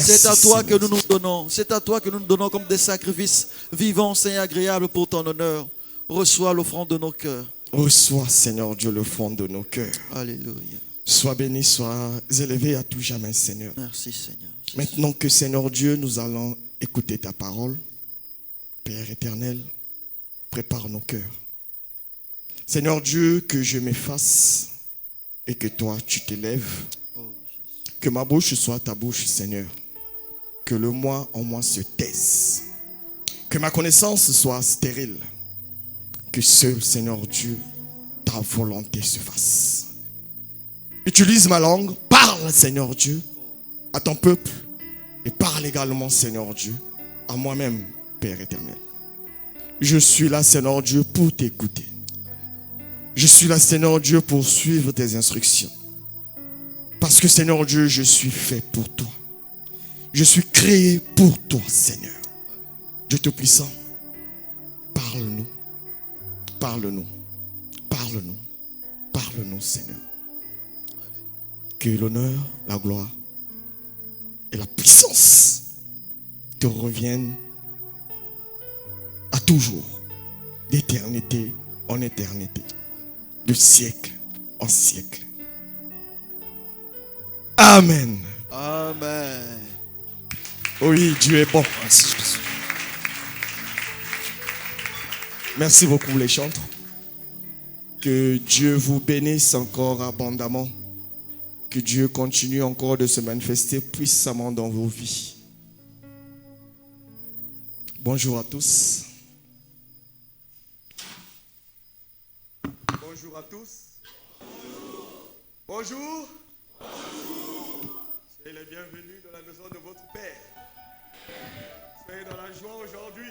Merci, C'est à toi que Seigneur. nous nous donnons. C'est à toi que nous nous donnons comme des sacrifices vivants, saints et agréables pour ton honneur. Reçois l'offrande de nos cœurs. Reçois, Seigneur Dieu, le fond de nos cœurs. Alléluia. Sois béni, sois élevé à tout jamais, Seigneur. Merci, Seigneur. Maintenant que, Seigneur Dieu, nous allons écouter ta parole, Père éternel, prépare nos cœurs. Seigneur Dieu, que je m'efface et que toi, tu t'élèves. Que ma bouche soit ta bouche, Seigneur. Que le moi en moi se taise. Que ma connaissance soit stérile. Que seul, Seigneur Dieu, ta volonté se fasse. Utilise ma langue, parle, Seigneur Dieu, à ton peuple. Et parle également, Seigneur Dieu, à moi-même, Père éternel. Je suis là, Seigneur Dieu, pour t'écouter. Je suis là, Seigneur Dieu, pour suivre tes instructions. Parce que, Seigneur Dieu, je suis fait pour toi. Je suis créé pour toi, Seigneur. Dieu Tout-Puissant, parle-nous. Parle-nous. Parle-nous. Parle-nous, Seigneur. Que l'honneur, la gloire et la puissance te reviennent à toujours, d'éternité en éternité, de siècle en siècle. Amen. Amen. Oui, Dieu est bon. Merci, Jésus. Merci beaucoup les chantres. Que Dieu vous bénisse encore abondamment. Que Dieu continue encore de se manifester puissamment dans vos vies. Bonjour à tous. Bonjour à tous. Bonjour. Soyez les bienvenus dans la maison de votre Père. Soyez dans la joie aujourd'hui.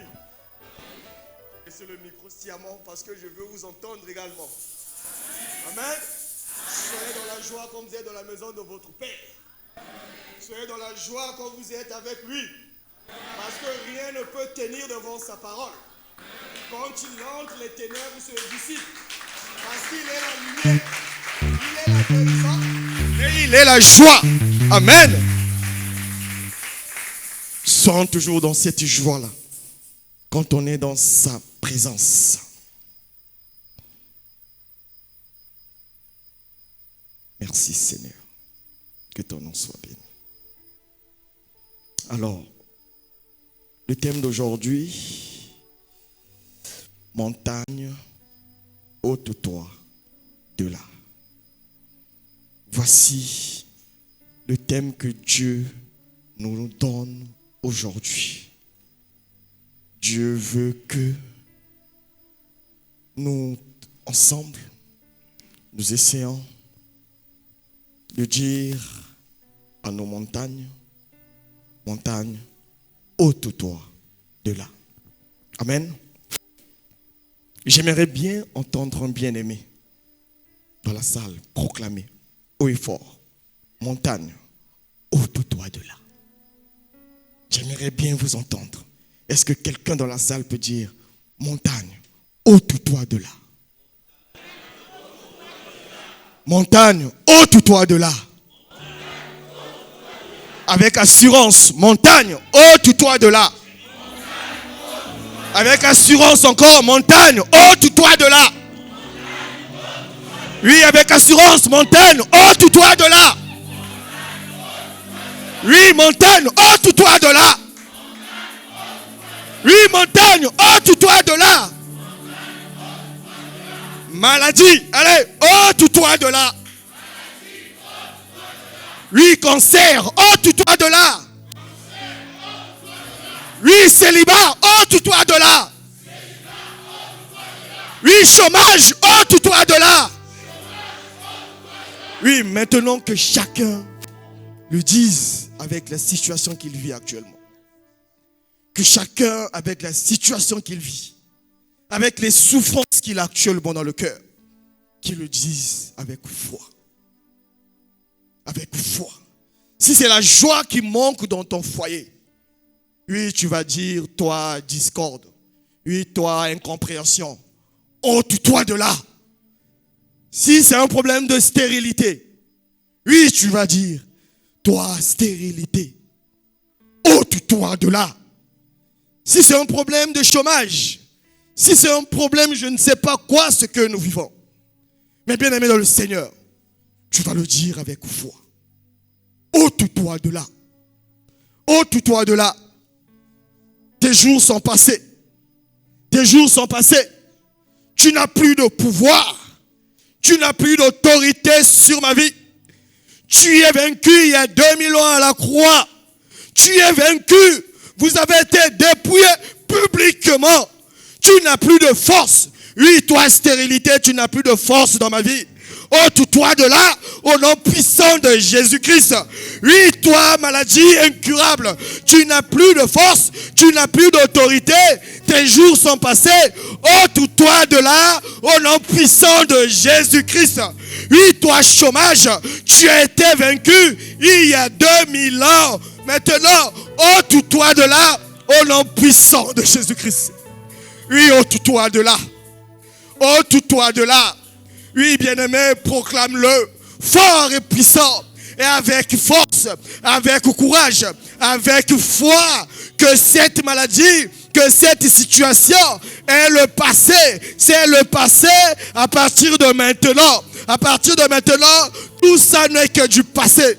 Laissez le micro sciemment parce que je veux vous entendre également. Amen. Soyez dans la joie quand vous êtes dans la maison de votre Père. Soyez dans la joie quand vous êtes avec lui. Parce que rien ne peut tenir devant sa parole. Quand il entre, les ténèbres se dissipent. Parce qu'il est la lumière. Il est la guérison. Et il est la joie. Amen. Soyons toujours dans cette joie-là. Quand on est dans sa présence. Merci Seigneur. Que ton nom soit béni. Alors, le thème d'aujourd'hui, montagne, ôte-toi de là. Voici le thème que Dieu nous donne aujourd'hui. Dieu veut que nous, ensemble, nous essayons de dire à nos montagnes, montagne, ôte-toi de là. Amen. J'aimerais bien entendre un bien-aimé dans la salle proclamer haut et fort, montagne, ôte-toi de là. J'aimerais bien vous entendre. Est-ce que quelqu'un dans la salle peut dire, montagne, ôte-toi de là. Montagne, ôte-toi de là. Avec assurance, montagne, ôte-toi de là. Avec assurance encore, montagne, ôte-toi de là. Oui, avec assurance, montagne, ôte-toi de là. Oui, montagne, ôte-toi de là. Oui, montagne, ôte-toi de là. Maladie, allez, ôte-toi de là. Oui, cancer, ôte-toi de là. Oui, célibat, ôte-toi de là. Oui, chômage, ôte-toi de là. Oui, maintenant que chacun le dise avec la situation qu'il vit actuellement. Que chacun, avec la situation qu'il vit, avec les souffrances qu'il a actuellement dans le cœur, qu'il le dise avec foi. Avec foi. Si c'est la joie qui manque dans ton foyer, oui, tu vas dire, toi, discorde. Oui, toi, incompréhension. Ôte-toi de là. Si c'est un problème de stérilité, oui, tu vas dire, toi, stérilité. ôte-toi de là. Si c'est un problème de chômage, si c'est un problème, je ne sais pas quoi, ce que nous vivons. Mais bien aimé dans le Seigneur, tu vas le dire avec foi. Ôte-toi de là. Ôte-toi de là. Tes jours sont passés. Tes jours sont passés. Tu n'as plus de pouvoir. Tu n'as plus d'autorité sur ma vie. Tu es vaincu il y a 2000 ans à la croix. Tu es vaincu. Vous avez été dépouillé publiquement. Tu n'as plus de force. Oui, toi, stérilité, tu n'as plus de force dans ma vie. Ôte-toi de là, au nom puissant de Jésus-Christ. Oui, toi, maladie incurable, tu n'as plus de force, tu n'as plus d'autorité, tes jours sont passés. Ôte-toi de là, au nom puissant de Jésus-Christ. Oui, toi, chômage, tu as été vaincu il y a 2000 ans. Maintenant, ôte-toi de là, au nom puissant de Jésus-Christ. Oui, ôte-toi de là. Ôte-toi de là. Oui, bien-aimé, proclame-le fort et puissant et avec force, avec courage, avec foi, que cette maladie, que cette situation est le passé. C'est le passé à partir de maintenant. À partir de maintenant, tout ça n'est que du passé.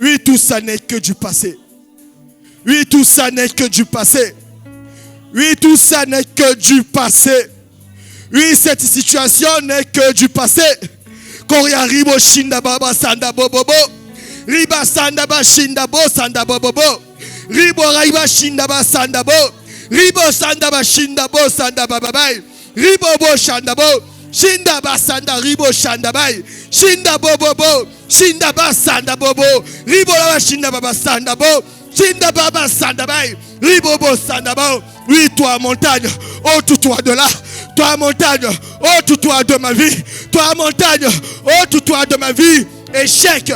Oui, tout ça n'est que du passé. Oui, tout ça n'est que du passé. Oui, tout ça n'est que du passé. Oui, cette situation n'est que du passé. Koria ribo shinda baba sanda bobobo. Riba sanda ba shinda bo sanda bobobo. Ribo raiba shinda ba sanda bo. Ribo sanda ba shinda bo sanda bababai. Ribo bo sanda bo. Shinda ba sanda ribo sanda bai. Shinda bobobo. Shinda ba sanda bobo. Ribo la shinda baba sanda bo. Shinda baba sanda bai. Ribo bo sanda bo. Oui, toi montagne, ôte-toi de là. Toi montagne, ôte-toi de ma vie. Toi montagne, ôte-toi de ma vie. Échec,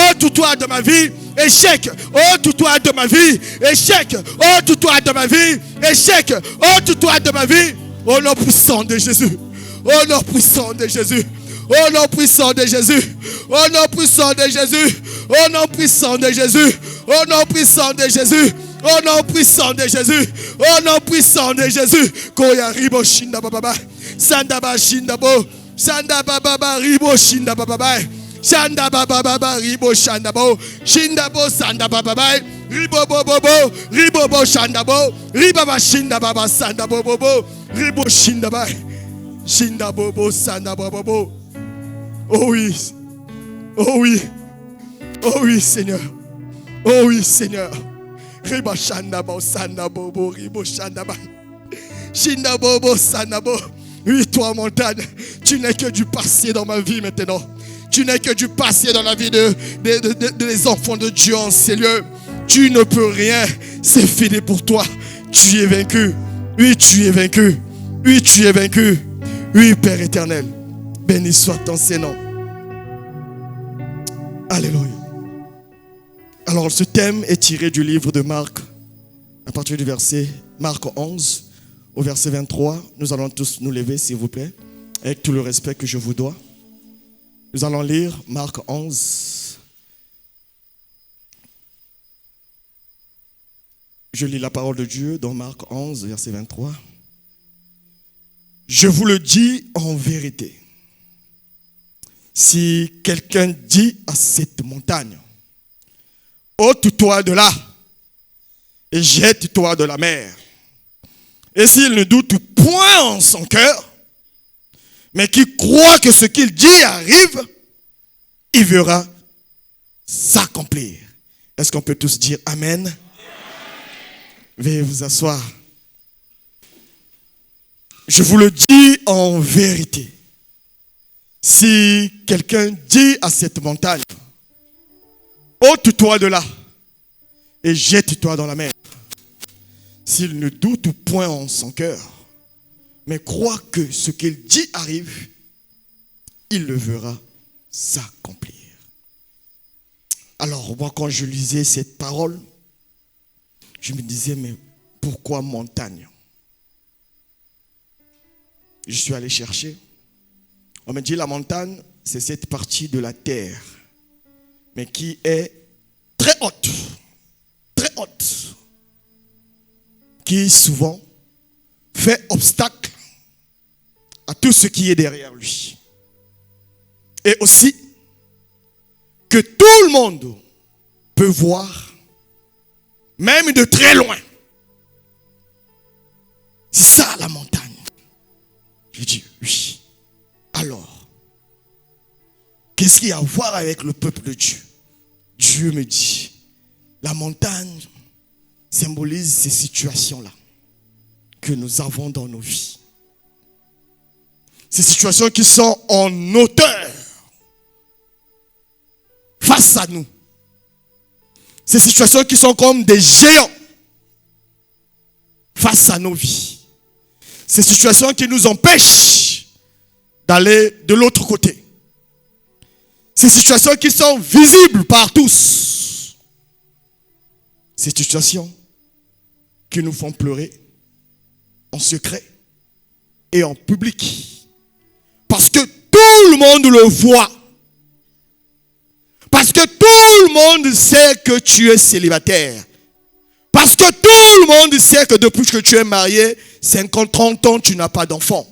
ôte-toi de ma vie. Échec, ôte-toi de ma vie. Échec, ôte-toi de ma vie. Échec, ôte-toi de ma vie. Au nom puissant de Jésus. Au nom puissant de Jésus. Au nom puissant de Jésus. Au nom puissant de Jésus. Au nom puissant de Jésus. Au nom puissant de Jésus. Au nom puissant de Jésus. Au nom puissant de Jésus. Koya ribo shinda baba. Sanda ba shinda bo. Sanda baba ribo shinda baba. Sanda baba ribo shanda bo. Shinda bo sanda baba. Ribo bo. Ribo bo shanda bo. Riba ba shinda baba sanda bo. Ribo shinda ba. Shinda bo sanda bo. Oh oui. Oh oui. Oh oui, Seigneur. Oh oui, Seigneur. Riba shanda bo sanda bobo ribo shanda ba. Shinda bobo sanda bo. Oui, toi montagne, tu n'es que du passé dans ma vie maintenant. Tu n'es que du passé dans la vie des enfants de Dieu en ces lieux. Tu ne peux rien. C'est fini pour toi. Tu es vaincu. Oui, tu es vaincu. Oui, tu es vaincu. Oui, Père éternel. Béni soit ton Saint-Nom. Alléluia. Alors, ce thème est tiré du livre de Marc, à partir du verset Marc 11, au verset 23. Nous allons tous nous lever, s'il vous plaît, avec tout le respect que je vous dois. Nous allons lire Marc 11. Je lis la parole de Dieu dans Marc 11, verset 23. Je vous le dis en vérité. Si quelqu'un dit à cette montagne, ôte-toi de là et jette-toi de la mer. Et s'il ne doute point en son cœur, mais qui croit que ce qu'il dit arrive, il verra s'accomplir. Est-ce qu'on peut tous dire Amen? Veuillez vous asseoir. Je vous le dis en vérité. Si quelqu'un dit à cette montagne, ôte-toi de là et jette-toi dans la mer. S'il ne doute point en son cœur, mais croit que ce qu'il dit arrive, il le verra s'accomplir. Alors moi, quand je lisais cette parole, je me disais, mais pourquoi montagne? Je suis allé chercher. On me dit la montagne, c'est cette partie de la terre, mais qui est très haute. Très haute qui souvent fait obstacle à tout ce qui est derrière lui. Et aussi que tout le monde peut voir, même de très loin. C'est ça la montagne. Je dis oui. Alors, qu'est-ce qu'il y a à voir avec le peuple de Dieu? Dieu me dit, la montagne symbolise ces situations-là que nous avons dans nos vies. Ces situations qui sont en hauteur face à nous. Ces situations qui sont comme des géants face à nos vies. Ces situations qui nous empêchent d'aller de l'autre côté. Ces situations qui sont visibles par tous. Ces situations qui nous font pleurer en secret et en public. Parce que tout le monde le voit. Parce que tout le monde sait que tu es célibataire. Parce que tout le monde sait que depuis que tu es marié, 50, 30 ans, tu n'as pas d'enfant.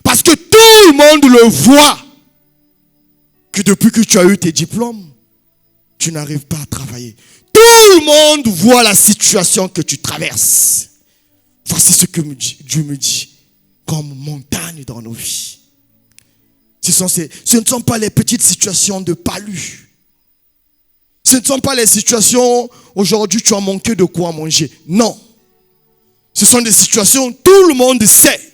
Parce que tout le monde le voit. Que depuis que tu as eu tes diplômes, tu n'arrives pas à travailler. Tout le monde voit la situation que tu traverses. Voici ce que Dieu me dit comme montagne dans nos vies. Ce ne sont pas les petites situations de palu. Ce ne sont pas les situations, aujourd'hui tu as manqué de quoi manger. Non. Ce sont des situations où tout le monde sait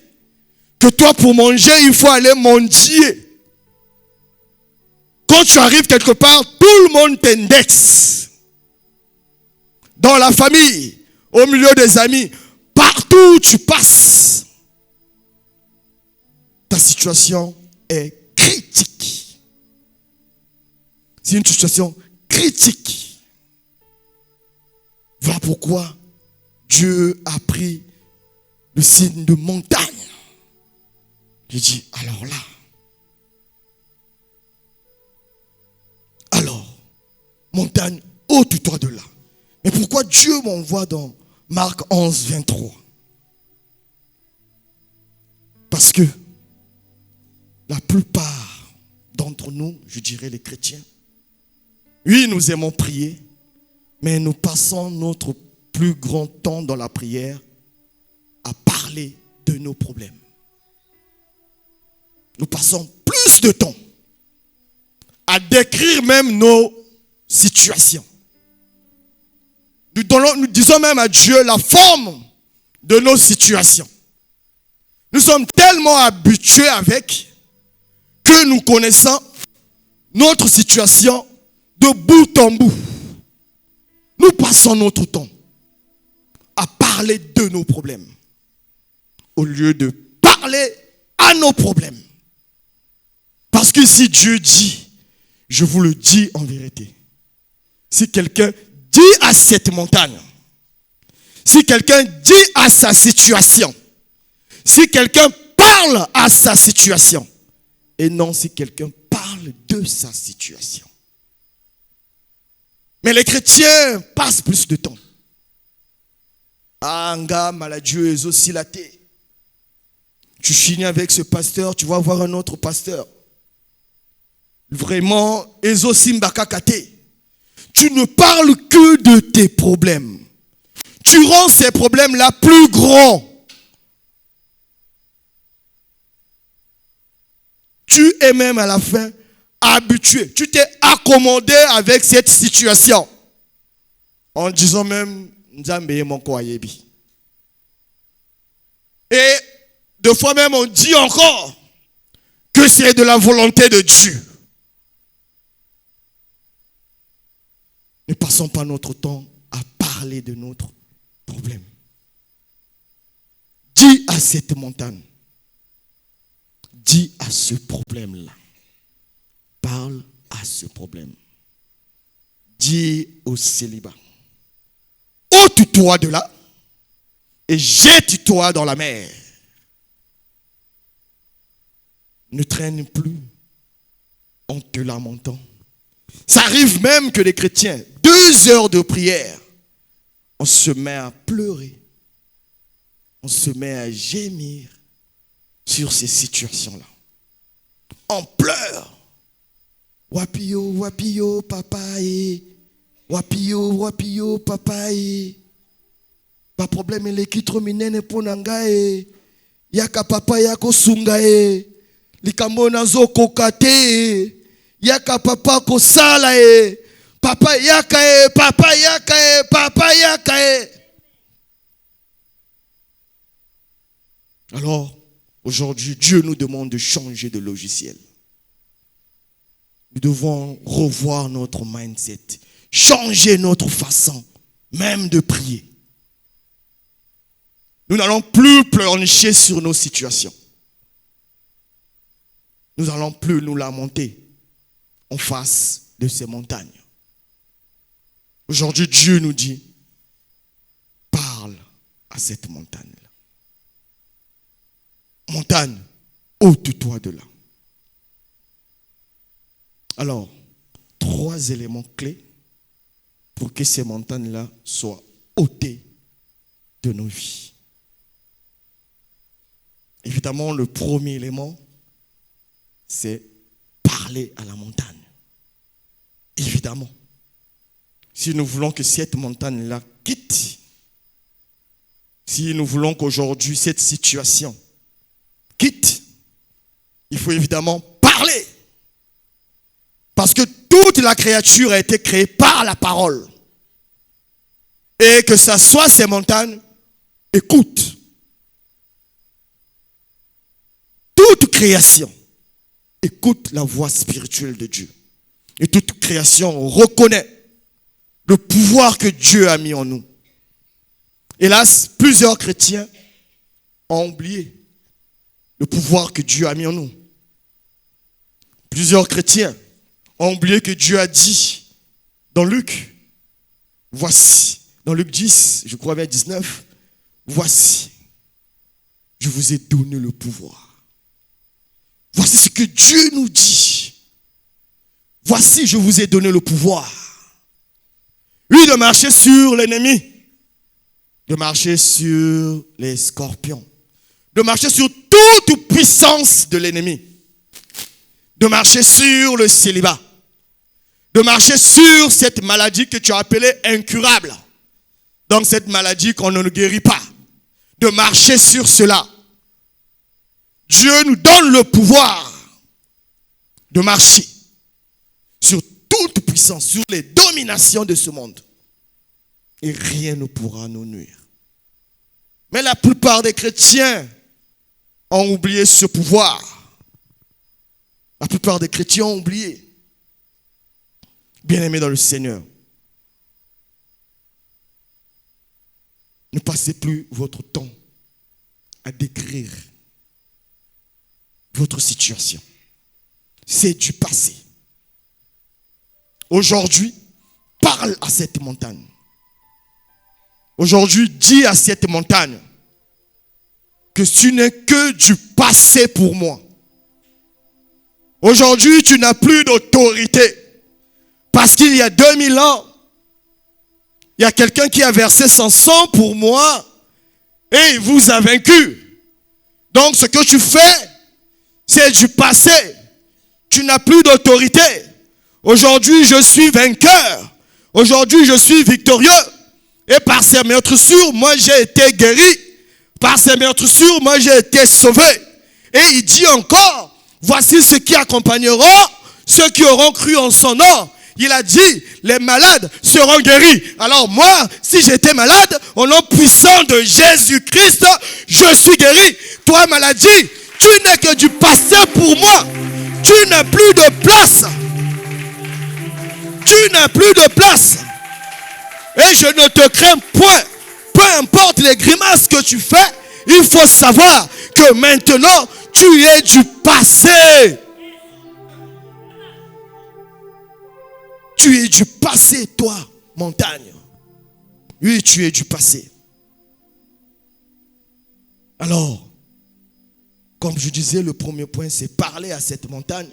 que toi pour manger, il faut aller mendier. Quand tu arrives quelque part, tout le monde t'indexe. Dans la famille, au milieu des amis, partout où tu passes, ta situation est critique. C'est une situation critique. Voilà pourquoi Dieu a pris le signe de montagne. Je dis, alors là, montagne, ôte-toi de là. Mais pourquoi Dieu m'envoie dans Marc 11, 23? Parce que la plupart d'entre nous, je dirais les chrétiens, oui, nous aimons prier, mais nous passons notre plus grand temps dans la prière à parler de nos problèmes. Nous passons plus de temps à décrire même nos situations. Nous disons même à Dieu la forme de nos situations. Nous sommes tellement habitués avec que nous connaissons notre situation de bout en bout. Nous passons notre temps à parler de nos problèmes au lieu de parler à nos problèmes. Parce que si Dieu dit, je vous le dis en vérité, si quelqu'un dit à cette montagne, si quelqu'un dit à sa situation, si quelqu'un parle à sa situation, et non si quelqu'un parle de sa situation. Mais les chrétiens passent plus de temps. Ah, nga maladieu est aussi laté. Tu finis avec ce pasteur, tu vas voir un autre pasteur. Vraiment, Ezo Simbakakate. Tu ne parles que de tes problèmes. Tu rends ces problèmes-là plus grands. Tu es même à la fin habitué. Tu t'es accommodé avec cette situation. En disant même, Nzambe mon koyebi. Et deux fois même on dit encore que c'est de la volonté de Dieu. Ne passons pas notre temps à parler de notre problème. Dis à cette montagne, dis à ce problème-là, parle à ce problème. Dis au célibat, ôte-toi de là et jette-toi dans la mer. Ne traîne plus en te lamentant. Ça arrive même que les chrétiens, 2 heures de prière, on se met à pleurer, on se met à gémir sur ces situations-là. On pleure. Wapio, wapio, papa, wapio, papa, pas problème, il est qui trop minene pour nangae. Yaka papa, yako sungae. Likambo nazo kokate. Yaka papa ko sala e. Papa yaka e, papa yaka e, papa yaka e. Alors, aujourd'hui, Dieu nous demande de changer de logiciel. Nous devons revoir notre mindset, changer notre façon même de prier. Nous n'allons plus pleurnicher sur nos situations. Nous n'allons plus nous lamenter en face de ces montagnes. Aujourd'hui, Dieu nous dit, parle à cette montagne-là. Montagne, ôte-toi de là. Alors, 3 éléments clés pour que ces montagnes-là soient ôtées de nos vies. Évidemment, le premier élément, c'est parler à la montagne. Évidemment. Si nous voulons que cette montagne-là quitte, si nous voulons qu'aujourd'hui cette situation quitte, il faut évidemment parler. Parce que toute la créature a été créée par la parole. Et que ça soit ces montagnes, écoute. Toute création écoute la voix spirituelle de Dieu. Et toute création reconnaît le pouvoir que Dieu a mis en nous. Hélas, plusieurs chrétiens ont oublié le pouvoir que Dieu a mis en nous. Plusieurs chrétiens ont oublié que Dieu a dit dans Luc, voici, dans Luc 10, je crois bien 19, voici, je vous ai donné le pouvoir. Voici ce que Dieu nous dit. Voici, je vous ai donné le pouvoir. Oui, de marcher sur l'ennemi, de marcher sur les scorpions, de marcher sur toute puissance de l'ennemi, de marcher sur le célibat, de marcher sur cette maladie que tu as appelée incurable, donc cette maladie qu'on ne guérit pas, de marcher sur cela. Dieu nous donne le pouvoir de marcher sur toute puissance, sur les dominations de ce monde. Et rien ne pourra nous nuire. Mais la plupart des chrétiens ont oublié ce pouvoir. La plupart des chrétiens ont oublié. Bien-aimés dans le Seigneur, ne passez plus votre temps à décrire votre situation. C'est du passé. Aujourd'hui, parle à cette montagne. Aujourd'hui, dis à cette montagne que tu n'es que du passé pour moi. Aujourd'hui, tu n'as plus d'autorité. Parce qu'il y a 2000 ans, il y a quelqu'un qui a versé son sang pour moi et il vous a vaincu. Donc ce que tu fais, c'est du passé. Tu n'as plus d'autorité. Aujourd'hui, je suis vainqueur. Aujourd'hui, je suis victorieux. Et par ces meurtrissures, moi j'ai été guéri. Par ces meurtrissures, moi j'ai été sauvé. Et il dit encore, voici ce qui accompagnera ceux qui auront cru en son nom. Il a dit, les malades seront guéris. Alors moi, si j'étais malade, au nom puissant de Jésus-Christ, je suis guéri. Toi, maladie, tu n'es que du passé pour moi. Tu n'as plus de place. Tu n'as plus de place. Et je ne te crains point. Peu importe les grimaces que tu fais, il faut savoir que maintenant, tu es du passé. Tu es du passé, toi, montagne. Oui, tu es du passé. Alors, comme je disais, le premier point, c'est parler à cette montagne.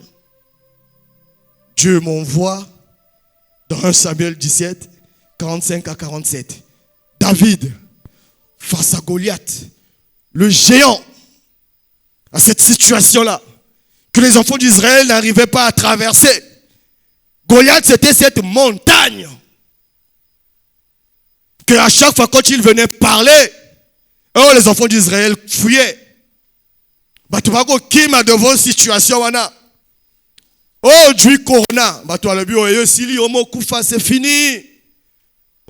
Dieu m'envoie dans 1 Samuel 17, 45 à 47. David face à Goliath, le géant, à cette situation-là, que les enfants d'Israël n'arrivaient pas à traverser. Goliath, c'était cette montagne que à chaque fois quand il venait parler, oh, les enfants d'Israël fuyaient. Batubako kima devant situation wana. Oh, du corona, batu alabi oyo sili omo kufa, c'est fini.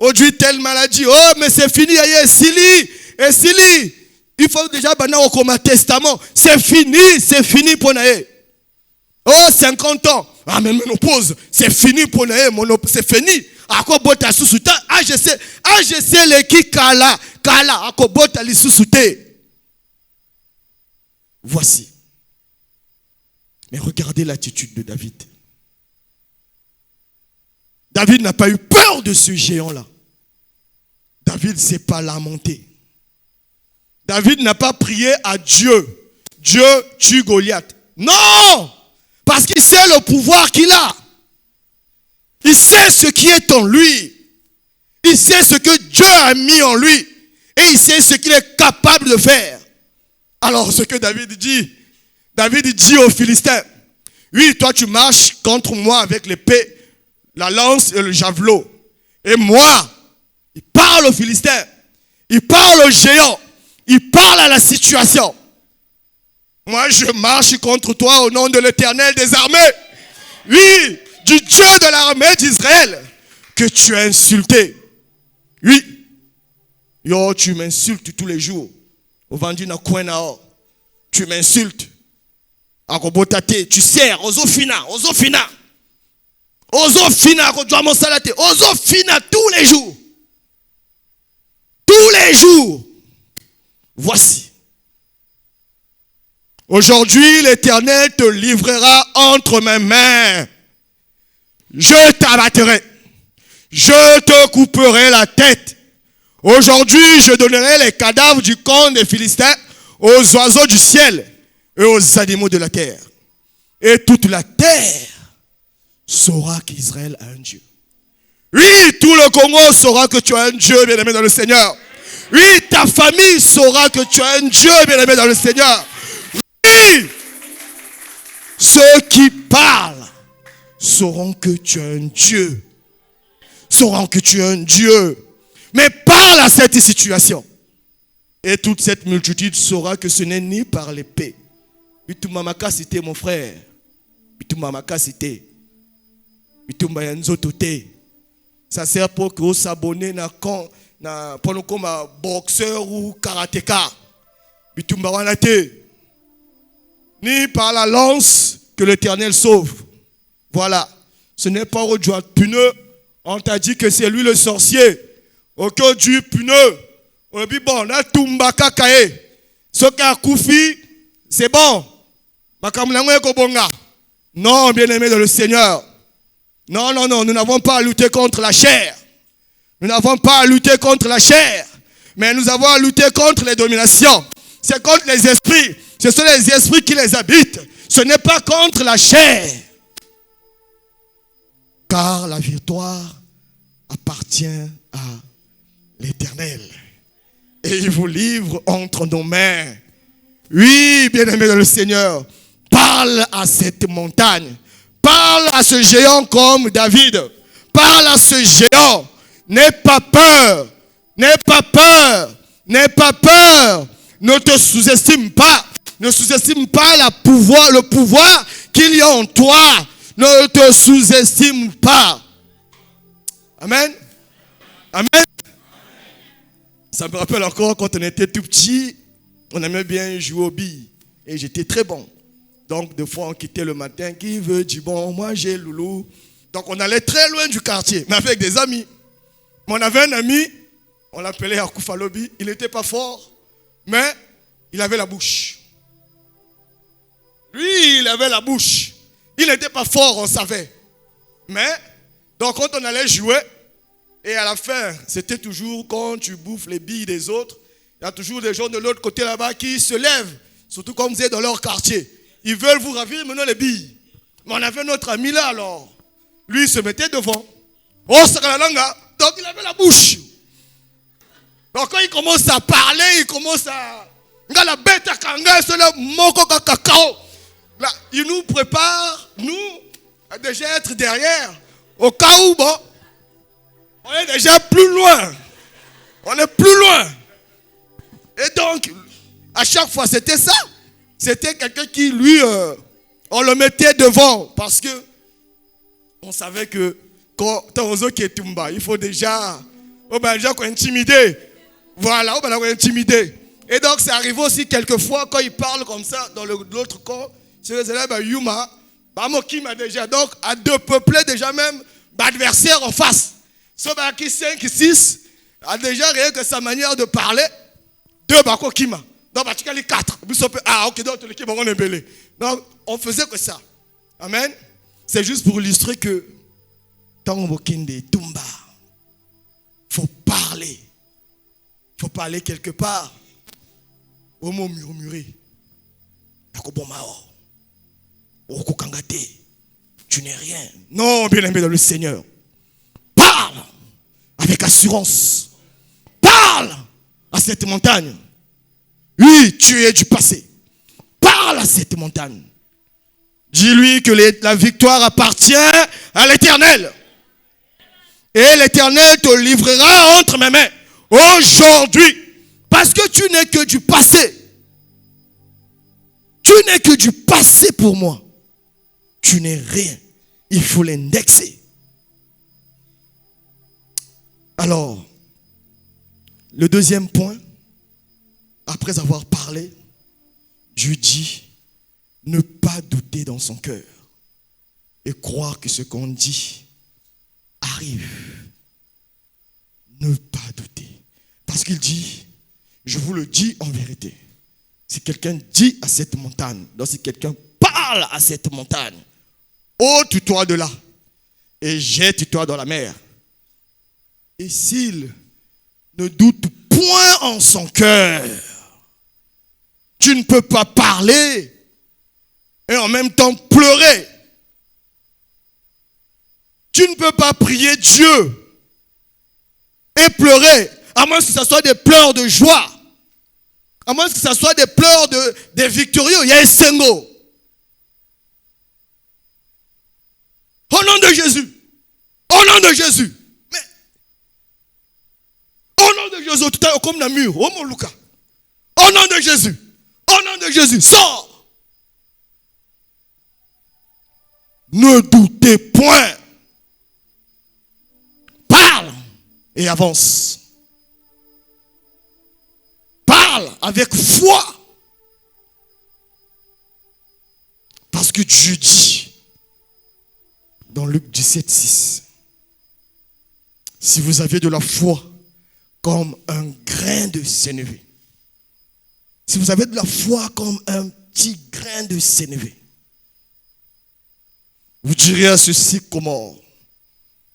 Oh, du telle maladie, oh mais c'est fini, aye sili et sili. Il faut déjà bana au comme testament, c'est fini pour nae. Oh, 50 ans. Ah, mais ménopause, c'est fini pour nae, c'est fini. Ako bota susuta, je sais les qui kala, ako bota li susute. Voici. Mais regardez l'attitude de David. David n'a pas eu peur de ce géant-là. David ne s'est pas lamenté. David n'a pas prié à Dieu. Dieu tue Goliath. Non! Parce qu'il sait le pouvoir qu'il a. Il sait ce qui est en lui. Il sait ce que Dieu a mis en lui. Et il sait ce qu'il est capable de faire. Alors ce que David dit aux Philistins, oui, toi tu marches contre moi avec l'épée, la lance et le javelot. Et moi, il parle aux Philistins, il parle aux géants, il parle à la situation. Moi je marche contre toi au nom de l'Éternel des armées. Oui, du Dieu de l'armée d'Israël que tu as insulté. Oui, yo, tu m'insultes tous les jours. Tu m'insultes. Tu sers, ozofina, tous les jours. Tous les jours. Voici. Aujourd'hui, l'Éternel te livrera entre mes mains. Je t'abattrai. Je te couperai la tête. Aujourd'hui, je donnerai les cadavres du camp des Philistins aux oiseaux du ciel et aux animaux de la terre. Et toute la terre saura qu'Israël a un Dieu. Oui, tout le Congo saura que tu as un Dieu, bien-aimé dans le Seigneur. Oui, ta famille saura que tu as un Dieu, bien-aimé dans le Seigneur. Oui, ceux qui parlent sauront que tu as un Dieu. Sauront que tu as un Dieu. Mais parle à cette situation. Et toute cette multitude saura que ce n'est ni par l'épée. Bitumamaka cité mon frère. Bitumamaka cité. Bitumbayanzotote. Ça sert pour que vous s'abonnez pour comme boxeur ou karatéka. Bitumbawanate. Ni par la lance que l'Éternel sauve. Voilà. Ce n'est pas au doigt puneux. On t'a dit que c'est lui le sorcier. Ok, Dieu puneux. On dit bon, on a tumbaka kae. Ce qui a koufi, c'est bon. Non, bien-aimé dans le Seigneur. Non, nous n'avons pas à lutter contre la chair. Nous n'avons pas à lutter contre la chair. Mais nous avons à lutter contre les dominations. C'est contre les esprits. Ce sont les esprits qui les habitent. Ce n'est pas contre la chair. Car la victoire appartient à l'Éternel. Et il vous livre entre nos mains. Oui, bien-aimé dans le Seigneur, parle à cette montagne. Parle à ce géant comme David. Parle à ce géant. N'aie pas peur. N'aie pas peur. N'aie pas peur. Ne te sous-estime pas. Ne sous-estime pas le pouvoir qu'il y a en toi. Ne te sous-estime pas. Amen. Amen. Ça me rappelle encore quand on était tout petit, on aimait bien jouer aux billes. Et j'étais très bon. Donc, des fois, on quittait le matin. Qui veut du bon? Moi, j'ai loulou. Donc, on allait très loin du quartier, mais avec des amis. Mais on avait un ami, on l'appelait Akoufa Lobi. Il n'était pas fort, mais il avait la bouche. Lui, il avait la bouche. Il n'était pas fort, on savait. Mais, donc, quand on allait jouer, et à la fin, c'était toujours quand tu bouffes les billes des autres, il y a toujours des gens de l'autre côté là-bas qui se lèvent, surtout comme vous êtes dans leur quartier. Ils veulent vous ravir maintenant les billes. Mais on avait notre ami là alors. Lui, il se mettait devant. Oh, Sakalanga. Donc il avait la bouche. Donc quand il commence à parler, il commence à... La bête à kanga, c'est le moko cacao. Là, il nous prépare, nous, à déjà être derrière. Au cas où, bon, on est déjà plus loin. On est plus loin. Et donc, à chaque fois, c'était ça. C'était quelqu'un qui, lui, on le mettait devant. Parce que on savait que quand on qui est Tumba, il faut déjà intimider. Voilà, on va intimider. Et donc, c'est arrivé aussi quelquefois quand il parle comme ça dans l'autre corps. C'est les élèves Yuma, qui m'a déjà. Donc, à deux peuplés, déjà même, adversaires en face. Sauf qui 5, 6, a déjà rien que sa manière de parler. 2 bako kima. Donc, tu as les 4. Ah, ok, donc, l'équipe, on est belé. Donc, on faisait que ça. Amen. C'est juste pour illustrer que, tant que Tumba, il faut parler. Il faut parler quelque part. Au mot murmurer. Tu n'es rien. Non, bien aimé dans le Seigneur. Parle avec assurance. Parle à cette montagne. Oui, tu es du passé. Parle à cette montagne. Dis-lui que la victoire appartient à l'Éternel. Et l'Éternel te livrera entre mes mains. Aujourd'hui. Parce que tu n'es que du passé. Tu n'es que du passé pour moi. Tu n'es rien. Il faut l'indexer. Alors, le deuxième point, après avoir parlé, Dieu dit, ne pas douter dans son cœur et croire que ce qu'on dit arrive. Ne pas douter. Parce qu'il dit, je vous le dis en vérité. Si quelqu'un dit à cette montagne, donc si quelqu'un parle à cette montagne, ôte-toi de là et jette-toi dans la mer. Et s'il ne doute point en son cœur, tu ne peux pas parler et en même temps pleurer. Tu ne peux pas prier Dieu et pleurer, à moins que ce soit des pleurs de joie. À moins que ce soit des pleurs des victorieux. Il y a un sengo. Au nom de Jésus. Au nom de Jésus. Mais, au nom de Jésus, tout à l'heure, comme la mur. Au nom Lucas. Au nom de Jésus. Au nom de Jésus. Sors. Ne doutez point. Parle et avance. Parle avec foi. Parce que Dieu dit dans Luc 17, 6, si vous avez de la foi comme un grain de sénévé, si vous avez de la foi comme un petit grain de sénévé, vous direz à ceci comment,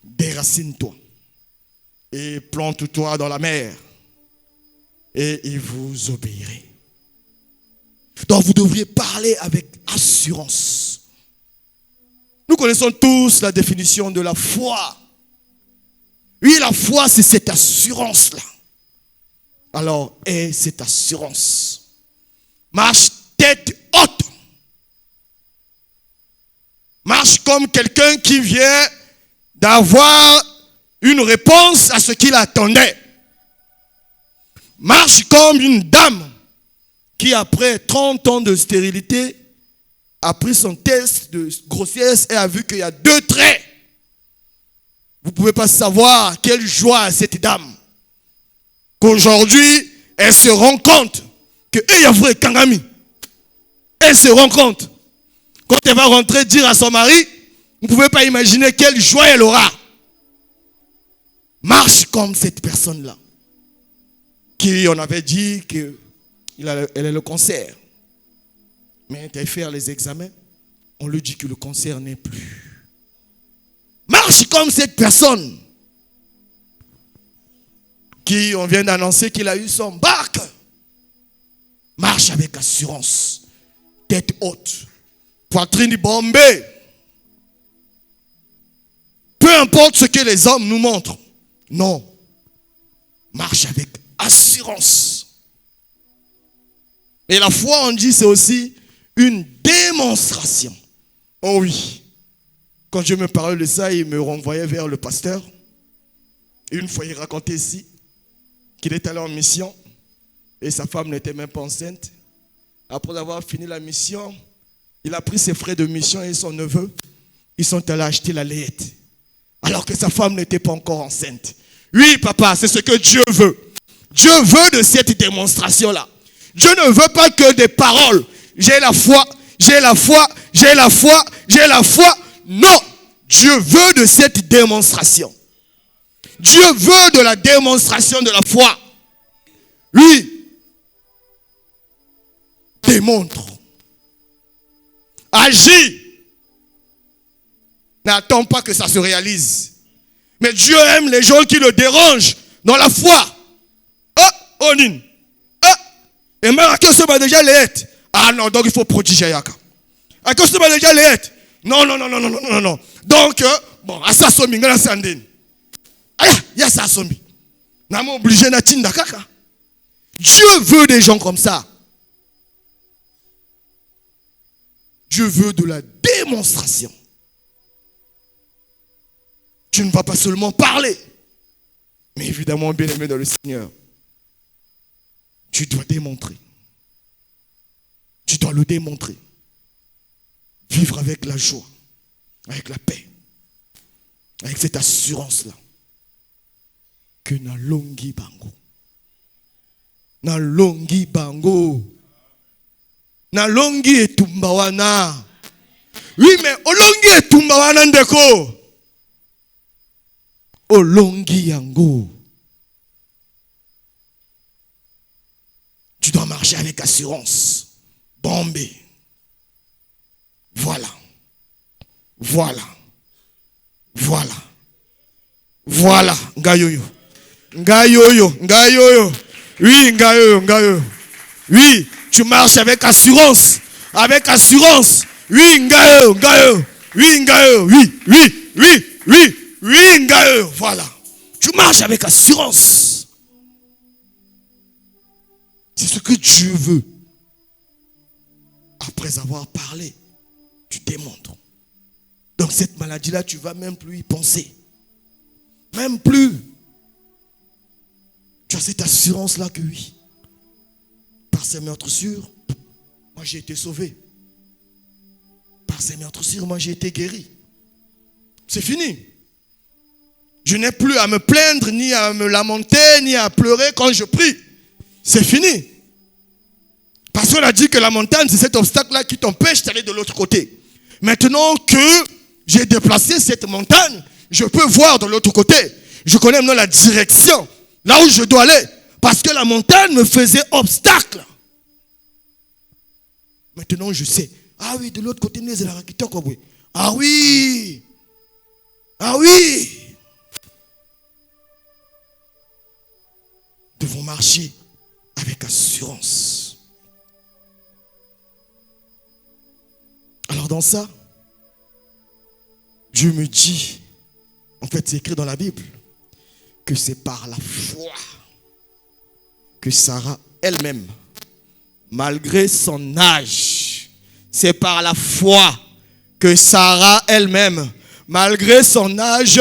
déracine-toi et plante-toi dans la mer. Et il vous obéirait. Donc vous devriez parler avec assurance. Nous connaissons tous la définition de la foi. Oui, la foi, c'est cette assurance-là. Alors, aie cette assurance. Marche tête haute. Marche comme quelqu'un qui vient d'avoir une réponse à ce qu'il attendait. Marche comme une dame qui, après 30 ans de stérilité, a pris son test de grossesse et a vu qu'il y a 2 traits. Vous ne pouvez pas savoir quelle joie a cette dame. Qu'aujourd'hui, elle se rend compte que elle se rend compte. Quand elle va rentrer dire à son mari, vous ne pouvez pas imaginer quelle joie elle aura. Marche comme cette personne-là. Qui on avait dit qu'elle a le cancer. Mais elle fait les examens, on lui dit que le cancer n'est plus. Marche comme cette personne qui on vient d'annoncer qu'il a eu son bac. Marche avec assurance, tête haute, poitrine bombée. Peu importe ce que les hommes nous montrent. Non. Marche avec assurance. assurance. Et la foi, on dit, c'est aussi une démonstration. Oh oui. Quand Dieu me parlait de ça, il me renvoyait vers le pasteur. Une fois, il racontait ici qu'il est allé en mission et sa femme n'était même pas enceinte. Après avoir fini la mission, il a pris ses frais de mission et son neveu. Ils sont allés acheter la layette. Alors que sa femme n'était pas encore enceinte. Oui, papa, c'est ce que Dieu veut. Dieu veut de cette démonstration-là. Dieu ne veut pas que des paroles. J'ai la foi, j'ai la foi, j'ai la foi, j'ai la foi. Non, Dieu veut de cette démonstration. Dieu veut de la démonstration de la foi. Oui. Démontre. Agis. N'attends pas que ça se réalise. Mais Dieu aime les gens qui le dérangent dans la foi. Oh, onin. Et même à qui se bat déjà les hêtes. Ah non, donc il faut prodiger Yaka. À qui se bat déjà les hêtes. Non. Donc, bon, à ça sommi, à ça sandine. Ah, il y a ça sommi. N'a pas obligé na tinda kaka. Dieu veut des gens comme ça. Dieu veut de la démonstration. Tu ne vas pas seulement parler, mais évidemment, bien-aimé dans le Seigneur, tu dois démontrer. Tu dois le démontrer. Vivre avec la joie, avec la paix, avec cette assurance-là. Que na longi bango. Na longi bango. Na longi etumbawana. Oui, mais olongi etumbawana ndeko. Olongi yango. Tu dois marcher avec assurance. Bombé. Voilà. Ngayoyo. Oui, ngayoyo. Oui, tu marches avec assurance. Oui, ngayoyo. Oui, ngayoyo. Voilà. Tu marches avec assurance. C'est ce que Dieu veut. Après avoir parlé, tu démontres. Donc cette maladie-là, tu ne vas même plus y penser. Même plus. Tu as cette assurance-là que oui. Par ces meurtrissures, moi j'ai été sauvé. Par ces meurtrissures, moi j'ai été guéri. C'est fini. Je n'ai plus à me plaindre, ni à me lamenter, ni à pleurer quand je prie. C'est fini. Parce qu'on a dit que la montagne, c'est cet obstacle-là qui t'empêche d'aller de l'autre côté. Maintenant que j'ai déplacé cette montagne, je peux voir de l'autre côté. Je connais maintenant la direction, là où je dois aller. Parce que la montagne me faisait obstacle. Maintenant, je sais. Ah oui, de l'autre côté, ah oui. Nous devons marcher avec assurance. Alors dans ça, Dieu me dit, en fait c'est écrit dans la Bible, que c'est par la foi que Sarah elle-même, malgré son âge, c'est par la foi que Sarah elle-même, malgré son âge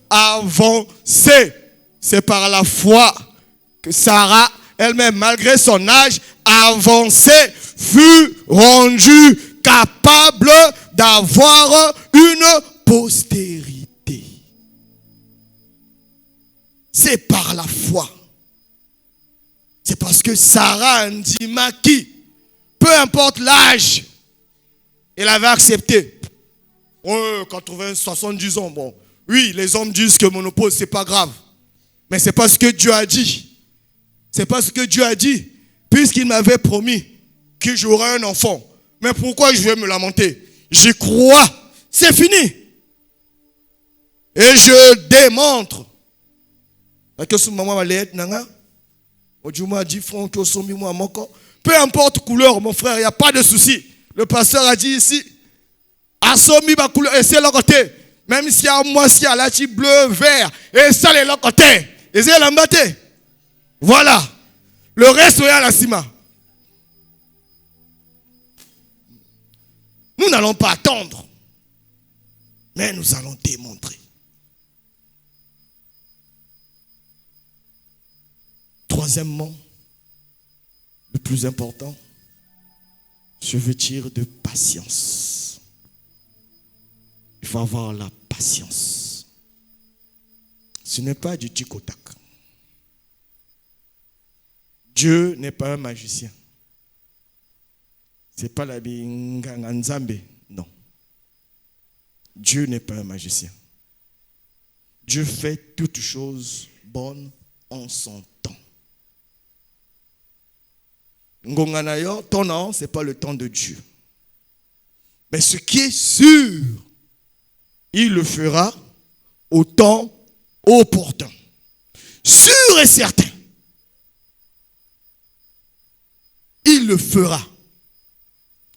avancé, c'est par la foi que Sarah elle-même, malgré son âge avancé, fut rendue capable d'avoir une postérité. C'est par la foi. C'est parce que Sarah Ndimaki, peu importe l'âge, elle avait accepté. Oh, 80, 70 ans, bon. Oui, les hommes disent que monopause, c'est pas grave. Mais c'est pas ce que Dieu a dit. C'est pas ce que Dieu a dit. Puisqu'il m'avait promis que j'aurais un enfant. Mais pourquoi je vais me lamenter? J'y crois. C'est fini. Et je démontre. Peu importe couleur, mon frère, il n'y a pas de souci. Le pasteur a dit ici, même s'il y a moi, s'il y a la bleu, vert, et ça, les côté. Et c'est l'embâté. Voilà. Le reste est à la cima. Nous n'allons pas attendre, mais nous allons démontrer. Troisièmement, le plus important, se vêtir de patience. Il faut avoir la patience. Ce n'est pas du tic-au-tac. Dieu n'est pas un magicien. Ce n'est pas la binganganzambe. Non. Dieu n'est pas un magicien. Dieu fait toutes choses bonnes en son temps. Ngonganayo, ton an, ce n'est pas le temps de Dieu. Mais ce qui est sûr, il le fera au temps opportun. Sûr et certain. Il le fera.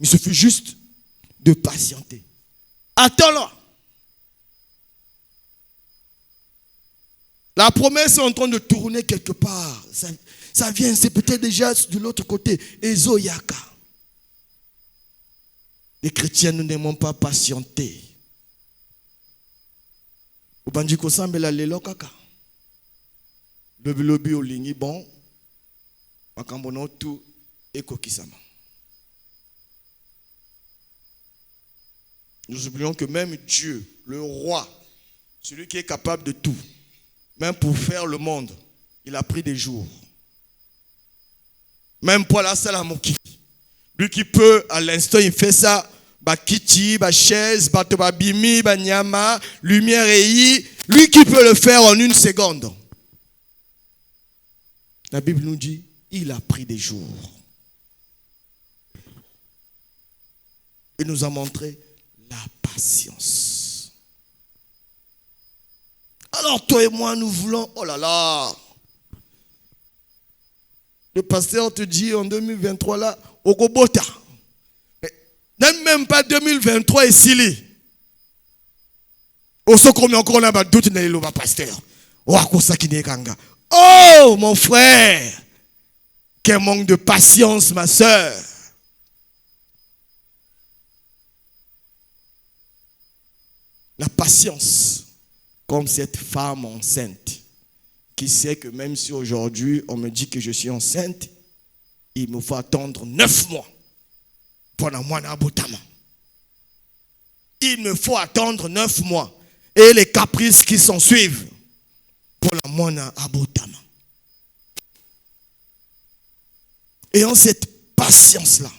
Il suffit juste de patienter. Attends-le. La promesse est en train de tourner quelque part. Ça vient, c'est peut-être déjà de l'autre côté. Ezoyaka. Les chrétiens, nous n'aimons pas patienter. Ubandiko sambela lelo kaka. Lobi olingi bon. Makambono tu eko kisama. Nous oublions que même Dieu, le roi, celui qui est capable de tout, même pour faire le monde, il a pris des jours. Même pour la Salamoki. Lui qui peut, à l'instant, il fait ça. Bakiti, ba chaise, bato babimi, ba nyama, lumière et lui qui peut le faire en une seconde. La Bible nous dit, il a pris des jours. Il nous a montré la patience. Alors toi et moi, nous voulons, oh là là, le pasteur te dit en 2023 là, Okobota. Même pas 2023 et Sili. Au sokomi encore là bas doute n'est le pasteur. Oh mon frère, quel manque de patience ma soeur. La patience, comme cette femme enceinte qui sait que même si aujourd'hui on me dit que je suis enceinte, il me faut attendre 9 mois. Il me faut attendre 9 mois. Et les caprices qui s'en suivent pour la moine abotama. Et en cette patience-là,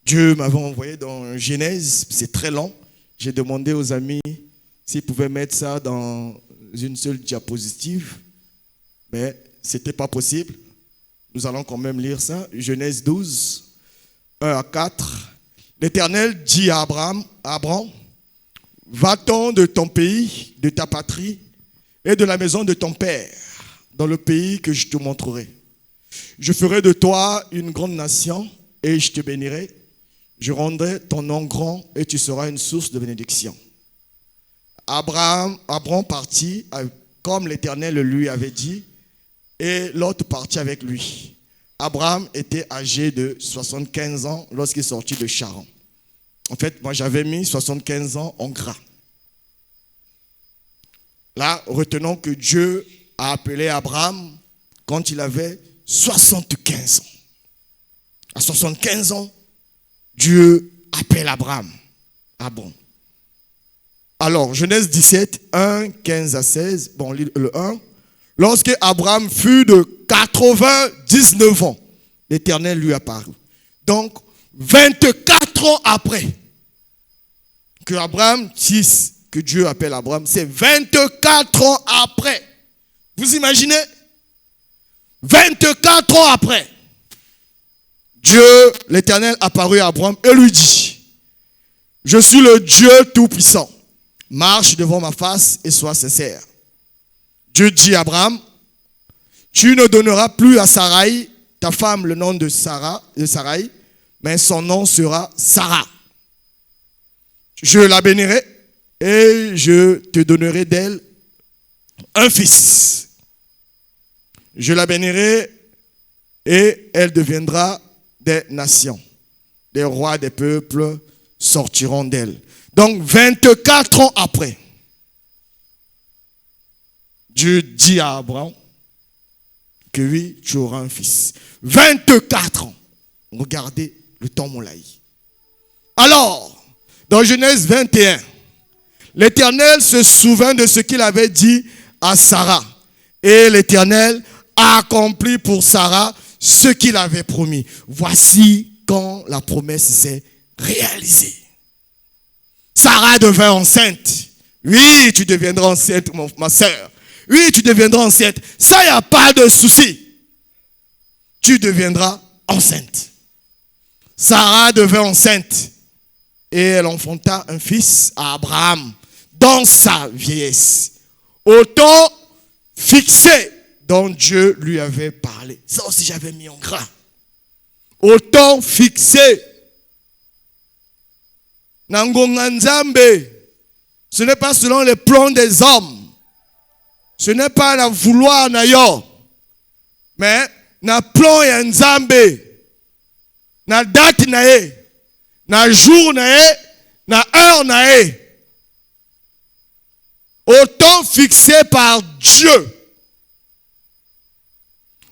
Dieu m'avait envoyé dans Genèse, c'est très long. J'ai demandé aux amis s'ils pouvaient mettre ça dans une seule diapositive. Mais ce n'était pas possible. Nous allons quand même lire ça. Genèse 12, 1 à 4. L'Éternel dit à Abraham, va-t'en de ton pays, de ta patrie et de la maison de ton père, dans le pays que je te montrerai. Je ferai de toi une grande nation et je te bénirai. Je rendrai ton nom grand et tu seras une source de bénédiction. Abraham partit comme l'Éternel le lui avait dit. Et l'autre partit avec lui. Abraham était âgé de 75 ans lorsqu'il sortit de Charan. En fait, moi j'avais mis 75 ans en gras. Là, retenons que Dieu a appelé Abraham quand il avait 75 ans. À 75 ans, Dieu appelle Abraham. Ah bon. Alors, Genèse 17, 1, 15 à 16. Bon, le 1. Lorsque Abraham fut de 99 ans, l'Éternel lui apparut. Donc, 24 ans après que Abraham tisse, que Dieu appelle Abraham, c'est 24 ans après. Vous imaginez? 24 ans après, Dieu, l'Éternel, apparut à Abraham et lui dit, je suis le Dieu Tout-Puissant. Marche devant ma face et sois sincère. Dieu dit à Abraham, tu ne donneras plus à Sarai, ta femme, le nom de Sarai, mais son nom sera Sarah. Je la bénirai et je te donnerai d'elle un fils. Je la bénirai et elle deviendra des nations. Des rois, des peuples sortiront d'elle. Donc 24 ans après, Dieu dit à Abraham que oui, tu auras un fils. 24 ans. Regardez le temps moulaï. Alors, dans Genèse 21, l'Éternel se souvint de ce qu'il avait dit à Sarah. Et l'Éternel a accompli pour Sarah ce qu'il avait promis. Voici quand la promesse s'est réalisée. Sarah devint enceinte. Oui, tu deviendras enceinte, ma soeur. Oui, tu deviendras enceinte. Ça, il n'y a pas de souci. Tu deviendras enceinte. Sarah devint enceinte. Et elle enfanta un fils à Abraham dans sa vieillesse. Au temps fixé dont Dieu lui avait parlé. Ça aussi, j'avais mis en gras. Au temps fixé. Nangonga Nzambe. Ce n'est pas selon les plans des hommes. Ce n'est pas la vouloir nayo. Mais na plan ya Nzambe. Na date nae. Na jour nae. Na heure nae. Au temps fixé par Dieu.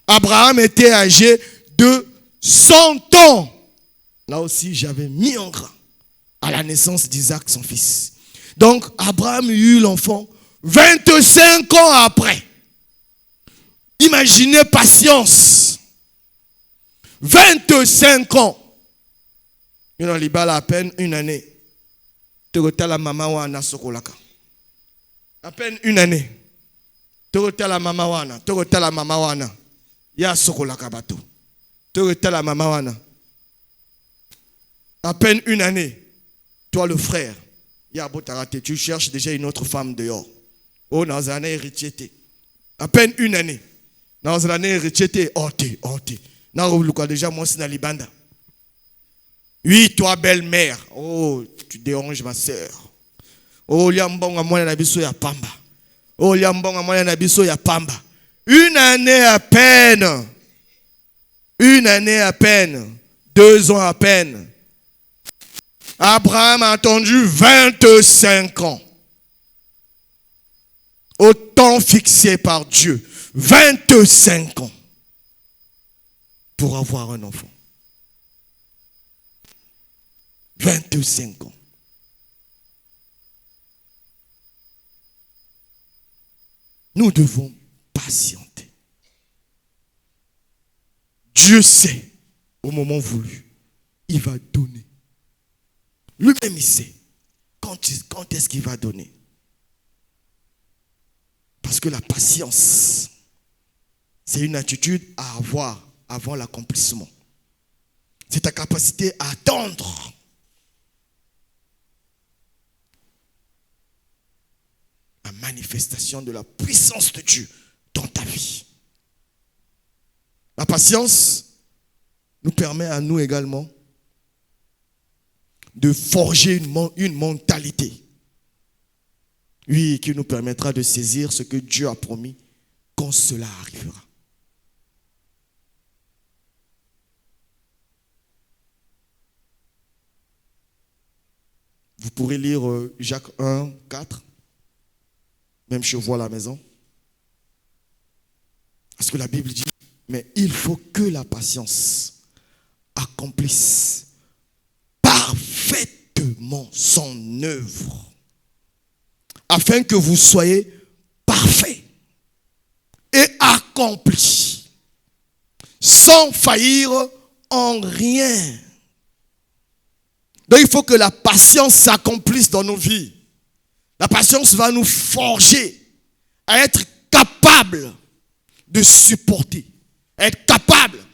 Abraham était âgé de 100 ans. Là aussi, j'avais mis en gras à la naissance d'Isaac, son fils. Donc, Abraham eut l'enfant 25 ans après. Imaginez patience. 25 ans. Il y a à peine une année. La maman wana sokolaka. À peine une année. La maman wana. La maman wana. Ya sokolaka bato. La maman wana. À peine une année. Toi le frère. Ya botarate. Tu cherches déjà une autre femme dehors. Oh, dans l'année héritier. À peine une année. Dans l'année héritier. Oh, t'es. Dans déjà, moi, c'est dans Libanda. Oui, toi, belle-mère. Oh, tu déranges ma soeur. Oh, liambonga moi na biso ya pamba. Oh, liambonga moi na biso ya pamba. Une année à peine. Une année à peine. 2 ans à peine. Abraham a attendu 25 ans. Au temps fixé par Dieu. 25 ans. Pour avoir un enfant. 25 ans. Nous devons patienter. Dieu sait, au moment voulu, il va donner. Lui-même, il sait quand est-ce qu'il va donner. Parce que la patience, c'est une attitude à avoir avant l'accomplissement. C'est ta capacité à attendre. La manifestation de la puissance de Dieu dans ta vie. La patience nous permet à nous également de forger une mentalité. Oui, qui nous permettra de saisir ce que Dieu a promis quand cela arrivera. Vous pourrez lire Jacques 1, 4. Même chez vous à la maison. Parce que la Bible dit, mais il faut que la patience accomplisse parfaitement son œuvre. Afin que vous soyez parfaits et accomplis. Sans faillir en rien. Donc il faut que la patience s'accomplisse dans nos vies. La patience va nous forger à être capables de supporter, à être capables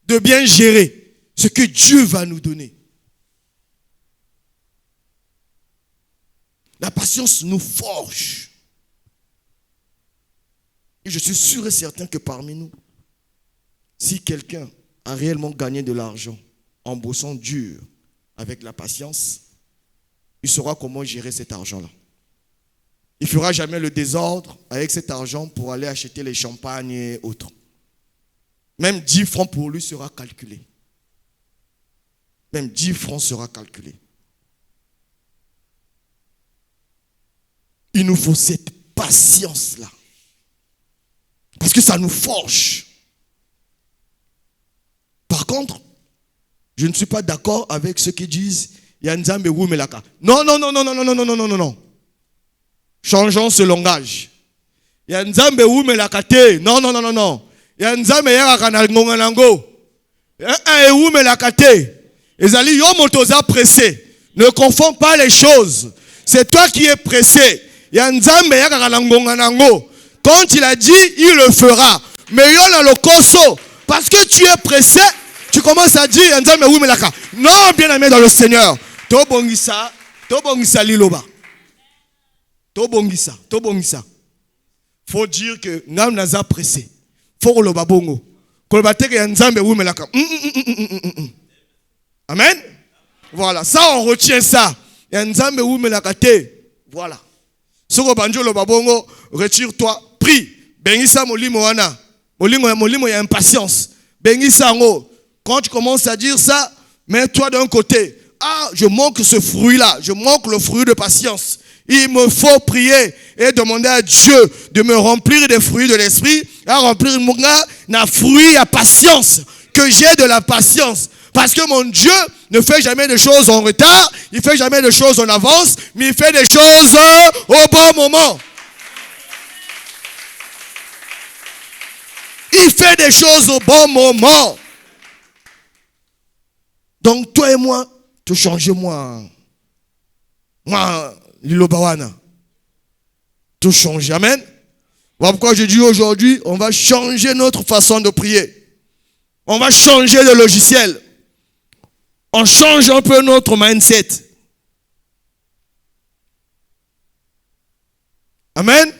de bien gérer ce que Dieu va nous donner. La patience nous forge. Et je suis sûr et certain que parmi nous, si quelqu'un a réellement gagné de l'argent en bossant dur avec la patience, il saura comment gérer cet argent-là. Il ne fera jamais le désordre avec cet argent pour aller acheter les champagnes et autres. Même 10 francs pour lui sera calculé. Même 10 francs sera calculé. Il nous faut cette patience-là. Parce que ça nous forge. Par contre, je ne suis pas d'accord avec ceux qui disent Yanzambe Wumelaka. Non. Changeons ce langage. Yanzambe Wumelaka te. Non. Yanzambe Yarakana Ngonganango. Wumelaka te. Ezali yo motoza pressé. Ne confonds pas les choses. C'est toi qui es pressé. Yanzambe Yarakana Ngonganango. Quand il a dit, il le fera. Mais yo la lokoso. Parce que tu es pressé, tu commences à dire Yanzambe Wumelaka. Non, bien-aimé dans le Seigneur. Tobongisa liloba. Tobongisa. Faut dire que nam naza pressé. Faut le babongo. Kolbate que Yanzambe Wumelaka. Amen. Voilà, ça on retient ça. Yanzambe Wumelaka te. Voilà. Soko banjo lo babongo, retire-toi, prie. Bengisa molimo wana. Molimo y a impatience. Bengisa ngo. Quand tu commences à dire ça, mets-toi d'un côté. Ah, je manque ce fruit-là. Je manque le fruit de patience. Il me faut prier et demander à Dieu de me remplir des fruits de l'esprit, à remplir mon fruit à patience, que j'ai de la patience. Parce que mon Dieu ne fait jamais des choses en retard, il fait jamais des choses en avance, mais il fait des choses au bon moment. Il fait des choses au bon moment. Donc toi et moi, te changer moi, Lilo Bawana. Tout changer. Amen. Voilà pourquoi je dis aujourd'hui, on va changer notre façon de prier. On va changer de logiciel. On change un peu notre mindset. Amen.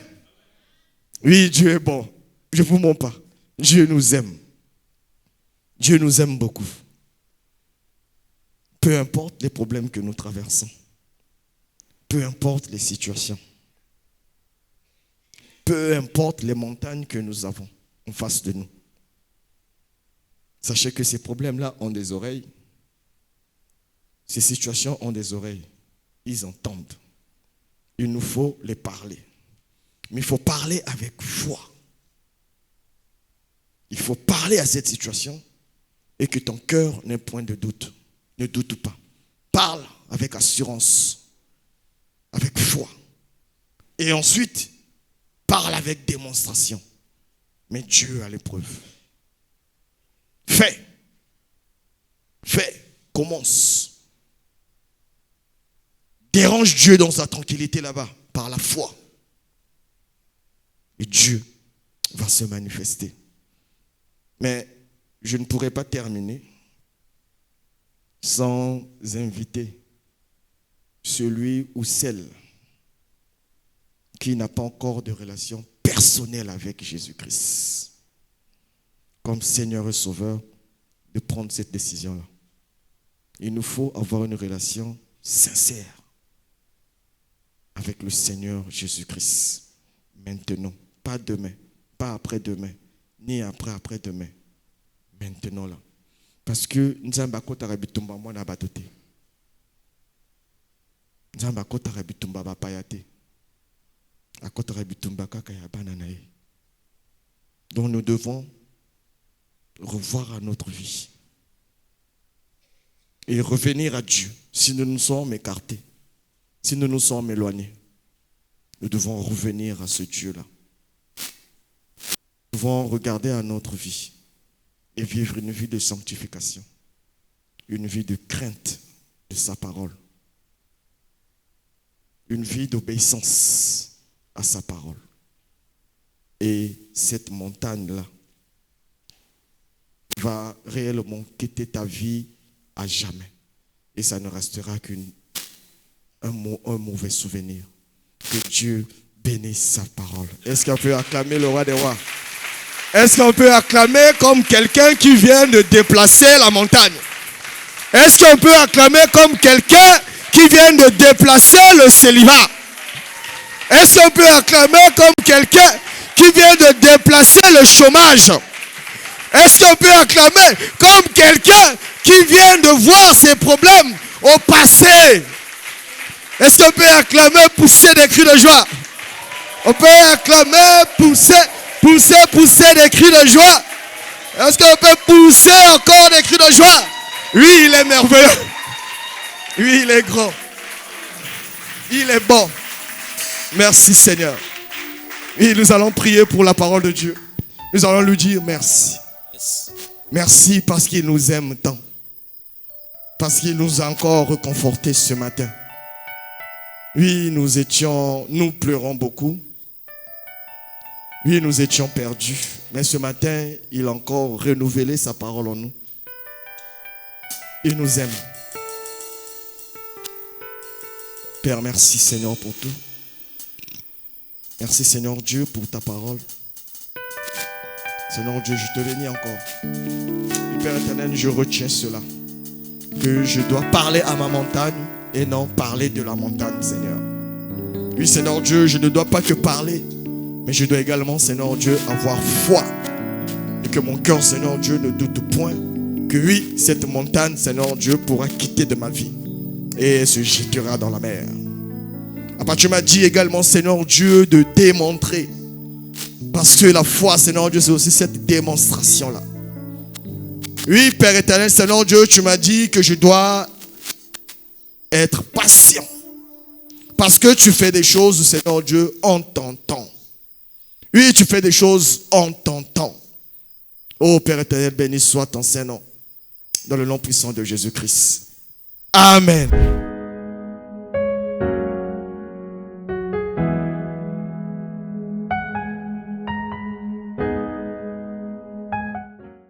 Oui, Dieu est bon. Je ne vous mens pas. Dieu nous aime. Dieu nous aime beaucoup. Peu importe les problèmes que nous traversons. Peu importe les situations. Peu importe les montagnes que nous avons en face de nous. Sachez que ces problèmes-là ont des oreilles. Ces situations ont des oreilles. Ils entendent. Il nous faut les parler. Mais il faut parler avec foi. Il faut parler à cette situation et que ton cœur n'ait point de doute. Ne doute pas. Parle avec assurance. Avec foi. Et ensuite, parle avec démonstration. Mais Dieu a l'épreuve. Fais. Commence. Dérange Dieu dans sa tranquillité là-bas, par la foi. Et Dieu va se manifester. Mais je ne pourrais pas terminer sans inviter celui ou celle qui n'a pas encore de relation personnelle avec Jésus-Christ comme Seigneur et Sauveur, de prendre cette décision-là. Il nous faut avoir une relation sincère avec le Seigneur Jésus-Christ. Maintenant, pas demain, pas après-demain, ni après-demain. Maintenant là. Parce que Nzamba kota rabitumba mwana batote. Nzamba kota rabitumba bapayate. Akota rabitumba kaka ya bananae. Donc nous devons revoir à notre vie et revenir à Dieu. Si nous nous sommes écartés, si nous nous sommes éloignés, nous devons revenir à ce Dieu-là. Nous devons regarder à notre vie et vivre une vie de sanctification, une vie de crainte de sa parole, une vie d'obéissance à sa parole. Et cette montagne-là va réellement quitter ta vie à jamais. Et ça ne restera qu'un mauvais souvenir. Que Dieu bénisse sa parole. Est-ce qu'on peut acclamer le roi des rois? Est-ce qu'on peut acclamer comme quelqu'un qui vient de déplacer la montagne? Est-ce qu'on peut acclamer comme quelqu'un qui vient de déplacer le célibat? Est-ce qu'on peut acclamer comme quelqu'un qui vient de déplacer le chômage? Est-ce qu'on peut acclamer comme quelqu'un qui vient de voir ses problèmes au passé? Est-ce qu'on peut acclamer, pousser des cris de joie? On peut acclamer, pousser des cris de joie. Est-ce qu'on peut pousser encore des cris de joie? Oui, il est merveilleux. Oui, il est grand. Il est bon. Merci Seigneur. Oui, nous allons prier pour la parole de Dieu. Nous allons lui dire merci. Merci parce qu'il nous aime tant. Parce qu'il nous a encore réconfortés ce matin. Oui, nous pleurons beaucoup. Oui, nous étions perdus. Mais ce matin, il a encore renouvelé sa parole en nous. Il nous aime. Père, merci Seigneur pour tout. Merci Seigneur Dieu pour ta parole. Seigneur Dieu, je te bénis encore. Et Père éternel, je retiens cela. Que je dois parler à ma montagne et non parler de la montagne, Seigneur. Oui, Seigneur Dieu, je ne dois pas que parler, mais je dois également, Seigneur Dieu, avoir foi. Et que mon cœur, Seigneur Dieu, ne doute point que oui, cette montagne, Seigneur Dieu, pourra quitter de ma vie et se jettera dans la mer. Après, tu m'as dit également, Seigneur Dieu, de démontrer. Parce que la foi, Seigneur Dieu, c'est aussi cette démonstration-là. Oui, Père éternel, Seigneur Dieu, tu m'as dit que je dois être patient. Parce que tu fais des choses, Seigneur Dieu, en ton temps. Oui, tu fais des choses en ton temps. Oh Père éternel, béni soit ton Saint-Nom. Dans le nom puissant de Jésus-Christ. Amen.